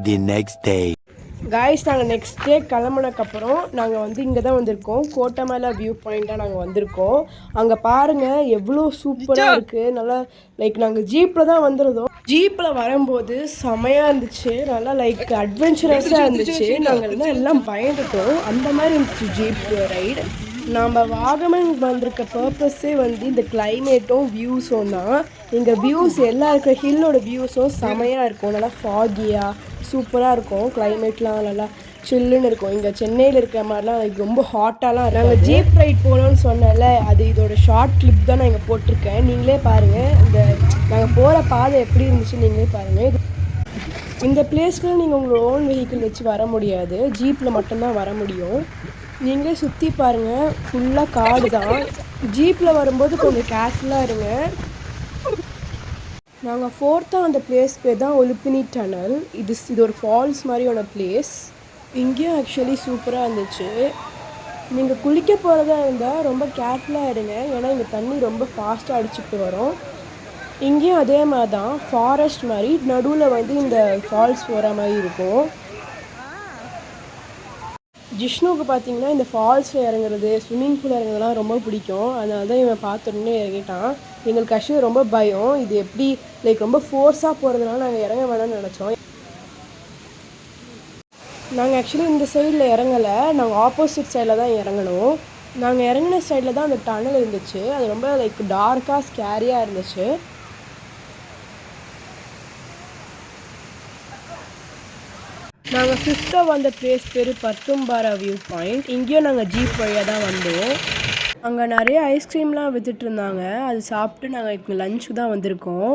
the next day. Guys நாங்கள் next day கிளம்புனதுக்கப்புறம் நாங்கள் வந்து இங்கே தான் வந்திருக்கோம். கோட்டமலை வியூ பாயிண்ட்டாக நாங்கள் வந்திருக்கோம். அங்கே பாருங்கள் எவ்வளோ சூப்பராக இருக்குது. நல்லா லைக் நாங்கள் ஜீப்பில் தான் வந்துருந்தோம். ஜீப்பில் வரும்போது செமையாக இருந்துச்சு. நல்லா லைக் அட்வென்ச்சரஸாக இருந்துச்சு. நாங்கள் வந்து எல்லாம் பயந்துட்டோம். அந்த மாதிரி இருந்துச்சு ஜீப் ரைடு. நம்ம வாகமன் வந்திருக்க பர்பஸே வந்து இந்த கிளைமேட்டும் வியூஸும் தான். இங்கே வியூஸ் எல்லாம் இருக்கிற ஹில்லோட வியூஸும் செமையாக இருக்கும். நல்லா ஃபாகியாக சூப்பராக இருக்கும். கிளைமேட்லாம் நல்லா சில்லுன்னு இருக்கும். இங்கே சென்னையில் இருக்கிற மாதிரிலாம் லைக் ரொம்ப ஹாட்டாலாம் நாங்கள் ஜீப் ரைட் போகணுன்னு சொன்னல, அது இதோட ஷார்ட் கிளிப் தான் நான் இங்கே போட்டிருக்கேன். நீங்களே பாருங்கள் இந்த நாங்கள் போகிற பாதை எப்படி இருந்துச்சு நீங்களே பாருங்கள். இந்த பிளேஸ்க்கு நீங்கள் உங்களோட ஓன் வெஹிக்கிள் வச்சு வர முடியாது. ஜீப்பில் மட்டும்தான் வர முடியும். நீங்களே சுற்றி பாருங்கள், ஃபுல்லாக காடு தான். ஜீப்பில் வரும்போது கொஞ்சம் கேர்ஃபுல்லாக இருங்க. நாங்கள் ஃபோர்த்தாக அந்த பிளேஸ் பேர் தான் ஒலுப்பினி டனல். இது ஒரு ஃபால்ஸ் மாதிரியான பிளேஸ். இங்கேயும் ஆக்சுவலி சூப்பராக இருந்துச்சு. நீங்கள் குளிக்க போகிறதா இருந்தால் ரொம்ப கேர்ஃபுல்லாக இருங்க, ஏன்னா இங்கே தண்ணி ரொம்ப ஃபாஸ்ட்டாக அடிச்சுட்டு வரும். இங்கேயும் அதே மாதிரி தான் ஃபாரஸ்ட் மாதிரி நடுவில் வந்து இந்த ஃபால்ஸ் போகிற மாதிரி இருக்கும். ஜிஷ்ணுவுக்கு பார்த்தீங்கன்னா இந்த ஃபால்ஸில் இறங்குறது, ஸ்விம்மிங் பூல் இறங்குறதுலாம் ரொம்ப பிடிக்கும். அதனால தான் இவன் பார்த்துடனே இறங்கிட்டான். எங்களுக்கு ஆக்சுவலி ரொம்ப பயம், இது எப்படி லைக் ரொம்ப ஃபோர்ஸாக போகிறதுனால நாங்கள் இறங்க வேணாம்னு நினச்சோம். நாங்கள் ஆக்சுவலி இந்த சைடில் இறங்கலை, நாங்கள் ஆப்போசிட் சைடில் தான் இறங்கணும். நாங்கள் இறங்கின சைடில் தான் அந்த டனல் இருந்துச்சு. அது ரொம்ப லைக் டார்க்காக ஸ்கேரியாக இருந்துச்சு. நாங்கள் ஃபிஃப்த்தாக வந்த பிளேஸ் பேர் பத்தும்பாரா வியூ பாயிண்ட். இங்கேயும் நாங்கள் ஜீப் வழியாக தான் வந்தோம். அங்கே நிறைய ஐஸ்கிரீம்லாம் விற்றுட்டு இருந்தாங்க. அது சாப்பிட்டு நாங்கள் இப்போ லஞ்சுக்கு தான் வந்திருக்கோம்.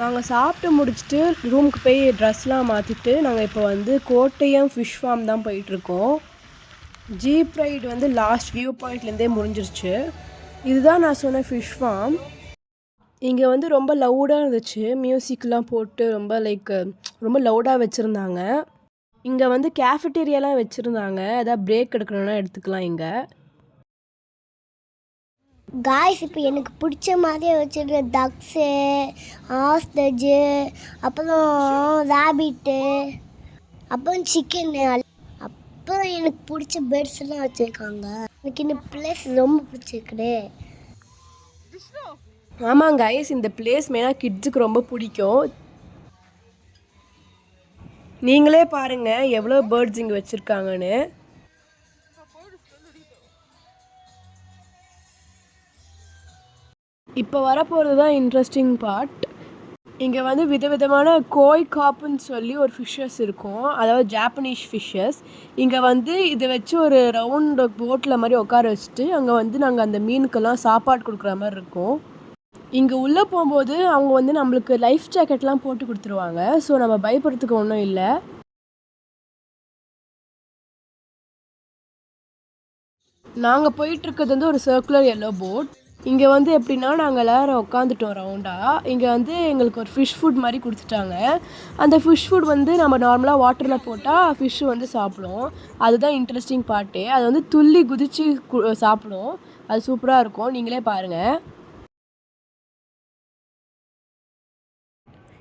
நாங்கள் சாப்பிட்டு முடிச்சுட்டு ரூமுக்கு போய் ட்ரெஸ்லாம் மாற்றிட்டு நாங்கள் இப்போ வந்து கோட்டயம் ஃபிஷ் ஃபார்ம் தான் போயிட்டுருக்கோம். ஜீப் ரைடு வந்து லாஸ்ட் வியூ பாயிண்ட்லேருந்தே முடிஞ்சிருச்சு. இதுதான் நான் சொன்ன ஃபிஷ் ஃபார்ம். இங்கே வந்து ரொம்ப லவுடாக இருந்துச்சு. மியூசிக்லாம் போட்டு ரொம்ப லவுடாக வச்சுருந்தாங்க. இங்கே வந்து கேஃபட்டேரியாலாம் வச்சுருந்தாங்க. எதாவது பிரேக் எடுக்கணும்னா எடுத்துக்கலாம் இங்கே. காய்ஸ் இப்போ எனக்கு பிடிச்ச மாதிரியே வச்சுருக்க டக்ஸு, ஆஸ்டஜு, அப்புறம் ரேபிட்டு, அப்புறம் சிக்கனு, அப்புறம் எனக்கு பிடிச்ச பேர்ட்ஸ் எல்லாம் வச்சுருக்காங்க. எனக்கு இந்த பிளேஸ் ரொம்ப பிடிச்சிருக்குது. ஆமாங்க கைஸ், இந்த பிளேஸ் மெயினாக கிட்ஸுக்கு ரொம்ப பிடிக்கும். நீங்களே பாருங்கள் எவ்வளோ பேர்ட்ஸ் இங்கே வச்சுருக்காங்கன்னு. இப்போ வரப்போகிறது தான் இன்ட்ரெஸ்டிங் பார்ட். இங்கே வந்து விதவிதமான கோய் காப்புன்னு சொல்லி ஒரு ஃபிஷ்ஷஸ் இருக்கும், அதாவது ஜாப்பனீஸ் ஃபிஷ்ஷஸ். இங்கே வந்து இதை வச்சு ஒரு ரவுண்டு போட்டில் மாதிரி உட்கார வச்சுட்டு அங்கே வந்து நாங்கள் அந்த மீனுக்கெல்லாம் சாப்பாடு கொடுக்குற மாதிரி இருக்கும். இங்கே உள்ளே போகும்போது அவங்க வந்து நம்மளுக்கு லைஃப் ஜாக்கெட்லாம் போட்டு கொடுத்துருவாங்க. ஸோ நம்ம பயப்படுறதுக்கு ஒன்றும் இல்லை. நாங்கள் போயிட்டுருக்கிறது வந்து ஒரு சர்க்குலர் எல்லோ போட். இங்கே வந்து எப்படின்னா நாங்கள் எல்லோரும் உட்காந்துட்டோம் ரவுண்டாக. இங்கே வந்து எங்களுக்கு ஒரு ஃபிஷ் ஃபுட் மாதிரி கொடுத்துட்டாங்க. அந்த ஃபிஷ் ஃபுட் வந்து நம்ம நார்மலாக வாட்டரில் போட்டால் ஃபிஷ்ஷு வந்து சாப்பிடும். அதுதான் இன்ட்ரெஸ்டிங் பார்ட்டே. அது வந்து துள்ளி குதித்து சாப்பிடும். அது சூப்பராக இருக்கும். நீங்களே பாருங்கள்.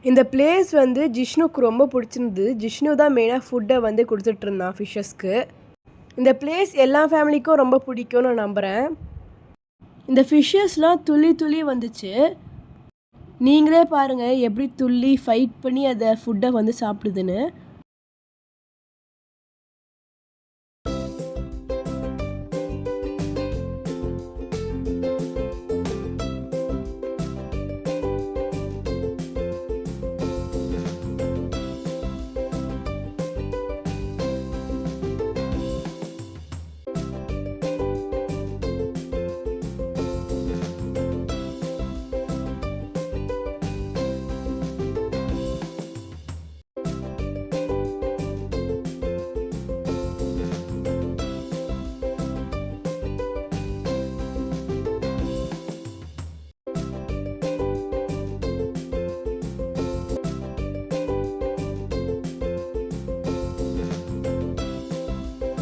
இந்த பிளேஸ் வந்து ஜிஷ்ணுக்கு ரொம்ப பிடிச்சிருந்தது. ஜிஷ்ணு தான் மெயினாக ஃபுட்டை வந்து கொடுத்துட்ருந்தான் ஃபிஷ்ஷஸ்க்கு. இந்த பிளேஸ் எல்லா ஃபேமிலிக்கும் ரொம்ப பிடிக்கும்னு நான் நம்புகிறேன். இந்த ஃபிஷ்ஷஸ்லாம் துள்ளி துள்ளி வந்துச்சு. நீங்களே பாருங்கள் எப்படி துள்ளி ஃபைட் பண்ணி அதை ஃபுட்டை வந்து சாப்பிடுதுன்னு.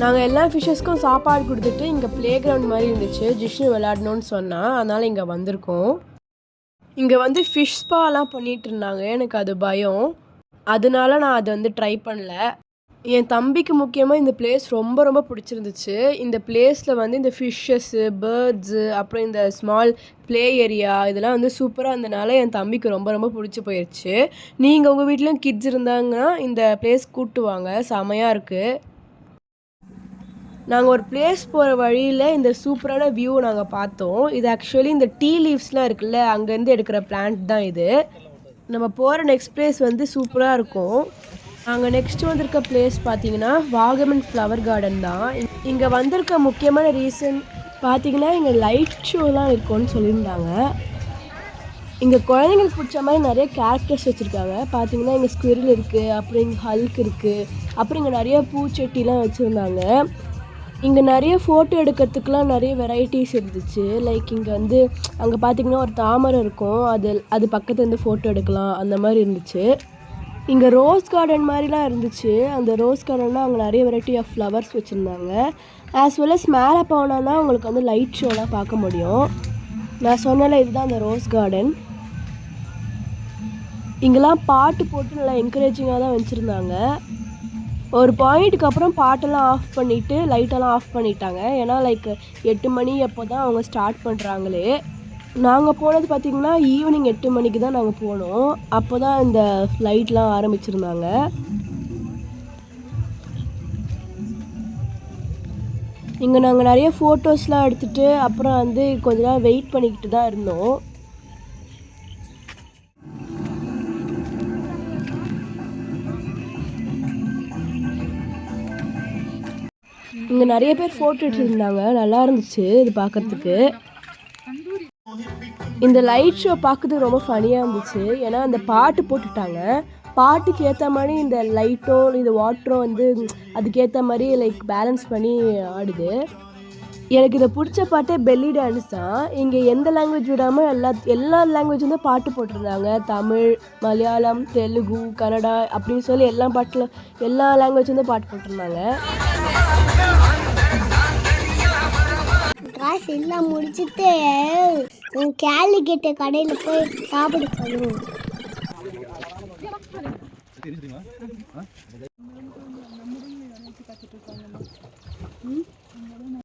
நாங்கள் எல்லா ஃபிஷ்ஷஸ்க்கும் சாப்பாடு கொடுத்துட்டு இங்கே ப்ளே கிரவுண்ட் மாதிரி இருந்துச்சு. ஜிஷ்ணு விளையாடணுன்னு சொன்னால் அதனால் இங்கே வந்திருக்கோம். இங்கே வந்து ஃபிஷ் ஸ்பாலாம் பண்ணிகிட்டு இருந்தாங்க. எனக்கு அது பயம். அதனால நான் அதை வந்து ட்ரை பண்ணல. என் தம்பிக்கு முக்கியமாக இந்த பிளேஸ் ரொம்ப ரொம்ப பிடிச்சிருந்துச்சு. இந்த பிளேஸில் வந்து இந்த ஃபிஷ்ஷஸ்ஸு, பேர்ட்ஸு, அப்புறம் இந்த ஸ்மால் ப்ளே ஏரியா இதெல்லாம் வந்து சூப்பராக இருந்தனால என் தம்பிக்கு ரொம்ப ரொம்ப பிடிச்சி போயிடுச்சு. நீங்கள் உங்கள் வீட்லேயும் கிட்ஸ் இருந்தாங்கன்னா இந்த பிளேஸ் கூப்பிட்டு வாங்க, செமையாக இருக்குது. நாங்கள் ஒரு பிளேஸ் போகிற வழியில் இந்த சூப்பரான வியூ நாங்கள் பார்த்தோம். இது ஆக்சுவலி இந்த டீ லீவ்ஸ்லாம் இருக்குல்ல, அங்கேருந்து எடுக்கிற பிளான்ட் தான் இது. நம்ம போகிற நெக்ஸ்ட் பிளேஸ் வந்து சூப்பராக இருக்கும். நாங்கள் நெக்ஸ்ட் வந்திருக்க பிளேஸ் பார்த்தீங்கன்னா வாகமன் ஃப்ளவர் கார்டன் தான். இங்கே வந்திருக்க முக்கியமான ரீசன் பார்த்தீங்கன்னா இங்கே லைட் ஷோலாம் இருக்கும்னு சொல்லியிருந்தாங்க. இங்கே குழந்தைங்களுக்கு பிடிச்ச மாதிரி நிறைய கேரக்டர்ஸ் வச்சுருக்காங்க. பார்த்தீங்கன்னா இங்கே ஸ்குரில் இருக்குது, அப்புறம் இங்கே ஹல்க் இருக்குது, அப்புறம் இங்கே நிறைய பூச்செட்டிலாம் வச்சுருந்தாங்க. இங்கே நிறைய ஃபோட்டோ எடுக்கிறதுக்குலாம் நிறைய வெரைட்டிஸ் இருந்துச்சு. லைக் இங்கே வந்து அங்கே பார்த்தீங்கன்னா ஒரு தாமரை இருக்கும், அது பக்கத்துலேருந்து ஃபோட்டோ எடுக்கலாம், அந்த மாதிரி இருந்துச்சு. இங்கே ரோஸ் கார்டன் மாதிரிலாம் இருந்துச்சு. அந்த ரோஸ் கார்டனில் அங்கே நிறைய வெரைட்டி ஆஃப் ஃப்ளவர்ஸ் வச்சுருந்தாங்க. ஆஸ் வெல் அஸ் மேலே போனோன்னா உங்களுக்கு வந்து லைட் ஷோலாம் பார்க்க முடியும். நான் சொன்னல இதுதான் அந்த ரோஸ் கார்டன். இங்கெல்லாம் பாட்டு போட்டு நல்லா என்கரேஜிங்காக தான் வச்சுருந்தாங்க. ஒரு பாயிண்ட்டுக்கு அப்புறம் பாட்டெல்லாம் ஆஃப் பண்ணிவிட்டு லைட்டெல்லாம் ஆஃப் பண்ணிட்டாங்க. ஏன்னா லைக் 8 மணி அப்போ தான் அவங்க ஸ்டார்ட் பண்ணுறாங்களே. நாங்கள் போனது பார்த்திங்கன்னா ஈவினிங் 8 மணிக்கு தான் நாங்கள் போனோம். அப்போ தான் இந்த லைட்லாம் ஆரம்பிச்சிருந்தாங்க. இங்கே நாங்கள் நிறைய ஃபோட்டோஸ்லாம் எடுத்துகிட்டு அப்புறம் வந்து கொஞ்ச நேரம் வெயிட் பண்ணிக்கிட்டு தான் இருந்தோம். இங்கே நிறைய பேர் ஃபோட்டோ எடுத்துருந்தாங்க, நல்லா இருந்துச்சு இது பார்க்குறதுக்கு. இந்த லைட் ஷோ பார்க்குறதுக்கு ரொம்ப ஃபனியாக இருந்துச்சு. ஏன்னா அந்த பாட்டு போட்டுட்டாங்க, பாட்டுக்கு ஏற்ற மாதிரி இந்த லைட்டோ இந்த வாட்டரோ வந்து அதுக்கேற்ற மாதிரி லைக் பேலன்ஸ் பண்ணி ஆடுது. எனக்கு இதை பிடிச்ச பாட்டே பெல்லி டான்ஸ் தான். இங்கே எந்த லாங்குவேஜ் விடாமல் எல்லா லாங்குவேஜ் வந்து பாட்டு போட்டிருந்தாங்க. தமிழ், மலையாளம், தெலுங்கு, கன்னடா அப்படின்னு சொல்லி எல்லா லாங்குவேஜ் வந்து பாட்டு போட்டிருந்தாங்க. காசு எல்லாம் முடிச்சுட்டு கேலிக்கெட்ட கடையில் போய் சாப்பிட போகணும்.